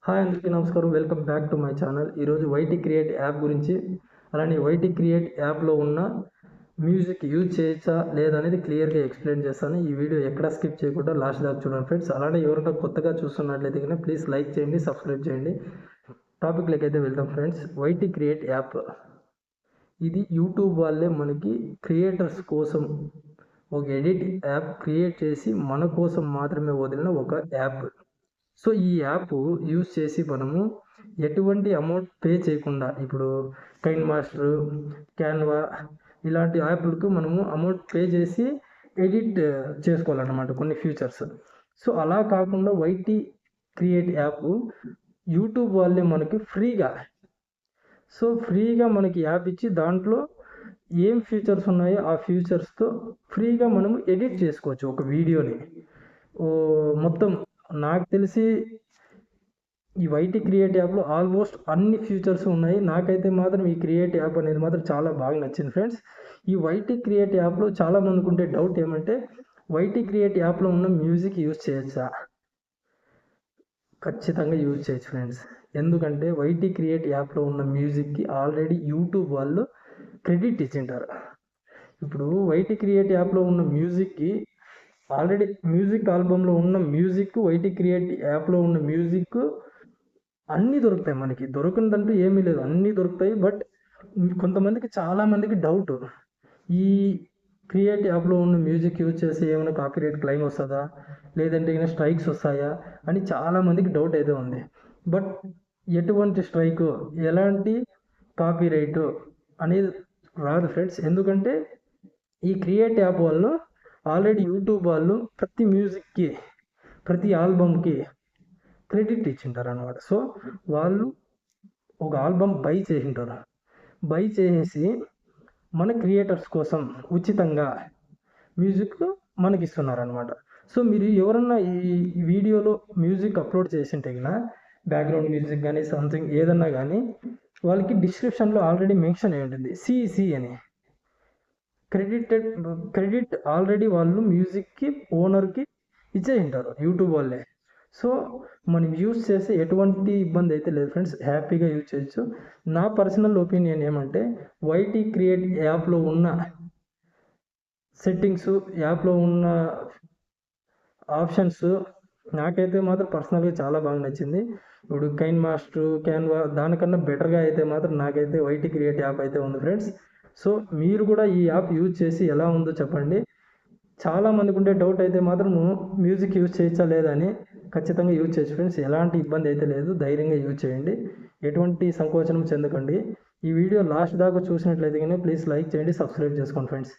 Hi అందరికీ నమస్కారం. Welcome back to my channel. ఈరోజు వైటీ క్రియేట్ యాప్ గురించి, అలానే వైటీ క్రియేట్ యాప్లో ఉన్న మ్యూజిక్ యూజ్ చేయొచ్చా లేదా అనేది క్లియర్గా ఎక్స్ప్లెయిన్ చేస్తాను. ఈ వీడియో ఎక్కడ స్కిప్ చేయకుండా లాస్ట్ దాకా చూడండి ఫ్రెండ్స్. అలానే ఎవరైనా కొత్తగా చూస్తున్నట్లయితే కనుక ప్లీజ్ లైక్ చేయండి, సబ్స్క్రైబ్ చేయండి. టాపిక్లోకి అయితే వెళ్దాం ఫ్రెండ్స్. వైటీ క్రియేట్ యాప్ ఇది యూట్యూబ్ వాళ్ళే మనకి క్రియేటర్స్ కోసం ఒక ఎడిట్ యాప్ క్రియేట్ చేసి మన కోసం మాత్రమే వదిలిన ఒక యాప్. సో ఈ యాప్ యూజ్ చేసి మనము ఎటువంటి అమౌంట్ పే చేయకుండా, ఇప్పుడు కైన్ మాస్టర్, క్యాన్వా ఇలాంటి యాప్లకు మనము అమౌంట్ పే చేసి ఎడిట్ చేసుకోవాలన్నమాట కొన్ని ఫీచర్స్. సో అలా కాకుండా వైటీ క్రియేట్ యాప్ యూట్యూబ్ వాళ్ళే మనకి ఫ్రీగా మనకి యాప్ ఇచ్చి దాంట్లో ఏం ఫీచర్స్ ఉన్నాయో ఆ ఫీచర్స్తో ఫ్రీగా మనము ఎడిట్ చేసుకోవచ్చు ఒక వీడియోని. మొత్తం నాకు తెలిసి ఈ వైటీ క్రియేట్ యాప్లో ఆల్మోస్ట్ అన్ని ఫీచర్స్ ఉన్నాయి. నాకైతే మాత్రం ఈ క్రియేట్ యాప్ అనేది మాత్రం చాలా బాగా నచ్చింది ఫ్రెండ్స్. ఈ వైటీ క్రియేట్ యాప్లో చాలా మందికి ఉండే డౌట్ ఏమంటే, వైటీ క్రియేట్ యాప్లో ఉన్న మ్యూజిక్ యూజ్ చేయొచ్చా? ఖచ్చితంగా యూజ్ చేయొచ్చు ఫ్రెండ్స్. ఎందుకంటే వైటీ క్రియేట్ యాప్లో ఉన్న మ్యూజిక్కి ఆల్రెడీ యూట్యూబ్ వాళ్ళు క్రెడిట్ ఇచ్చింటారు. ఇప్పుడు వైటీ క్రియేట్ యాప్లో ఉన్న మ్యూజిక్కి ఆల్రెడీ మ్యూజిక్ ఆల్బంలో ఉన్న మ్యూజిక్, వైటీ క్రియేట్ యాప్లో ఉన్న మ్యూజిక్ అన్నీ దొరుకుతాయి. మనకి దొరకదంటూ ఏమీ లేదు, అన్నీ దొరుకుతాయి. బట్ కొంతమందికి, చాలామందికి డౌట్, ఈ క్రియేట్ యాప్లో ఉన్న మ్యూజిక్ యూజ్ చేసి ఏమైనా కాపీరైట్ క్లెయిమ్ వస్తుందా, లేదంటే ఏమైనా స్ట్రైక్స్ వస్తాయా అని చాలామందికి డౌట్ అయితే ఉంది. బట్ ఎటువంటి స్ట్రైక్, ఎలాంటి కాపీరైట్ అనేది రాదు ఫ్రెండ్స్. ఎందుకంటే ఈ క్రియేట్ యాప్ వాళ్ళు ఆల్రెడీ యూట్యూబ్ వాళ్ళు ప్రతి మ్యూజిక్కి, ప్రతి ఆల్బమ్కి క్రెడిట్ ఇచ్చింటారు అనమాట. సో వాళ్ళు ఒక ఆల్బమ్ బై చేసింటారు. బై చేసి మన క్రియేటర్స్ కోసం ఉచితంగా మ్యూజిక్ మనకి ఇస్తున్నారనమాట. సో మీరు ఎవరన్నా ఈ వీడియోలో మ్యూజిక్ అప్లోడ్ చేసింటే కన్నా, బ్యాక్గ్రౌండ్ మ్యూజిక్ కానీ సంథింగ్ ఏదన్నా కానీ, వాళ్ళకి డిస్క్రిప్షన్లో ఆల్రెడీ మెన్షన్ అయి ఉంటుంది సిసి అని. క్రెడిట్ ఆల్రెడీ వాళ్ళు మ్యూజిక్కి ఓనర్కి ఇచ్చే ఉంటారు యూట్యూబ్ వాళ్ళే. సో మనం యూజ్ చేస్తే ఎటువంటి ఇబ్బంది అయితే లేదు ఫ్రెండ్స్, హ్యాపీగా యూజ్ చేయొచ్చు. నా పర్సనల్ ఒపీనియన్ ఏమంటే, వైటీ క్రియేట్ యాప్లో ఉన్న సెట్టింగ్స్, యాప్లో ఉన్న ఆప్షన్స్ నాకైతే మాత్రం పర్సనల్గా చాలా బాగా నచ్చింది. ఇప్పుడు కైన్ మాస్టర్, క్యాన్వా దానికన్నా బెటర్గా అయితే మాత్రం నాకైతే వైటీ క్రియేట్ యాప్ అయితే ఉంది ఫ్రెండ్స్. సో మీరు కూడా ఈ యాప్ యూజ్ చేసి ఎలా ఉందో చెప్పండి. చాలామందికి ఉండే డౌట్ అయితే మాత్రం మ్యూజిక్ యూజ్ చేయొచ్చా లేదా అని. ఖచ్చితంగా యూజ్ చేయొచ్చు ఫ్రెండ్స్, ఎలాంటి ఇబ్బంది అయితే లేదు. ధైర్యంగా యూజ్ చేయండి, ఎటువంటి సంకోచనం చెందకండి. ఈ వీడియో లాస్ట్ దాకా చూసినట్లయితే కానీ ప్లీజ్ లైక్ చేయండి, సబ్స్క్రైబ్ చేసుకోండి ఫ్రెండ్స్.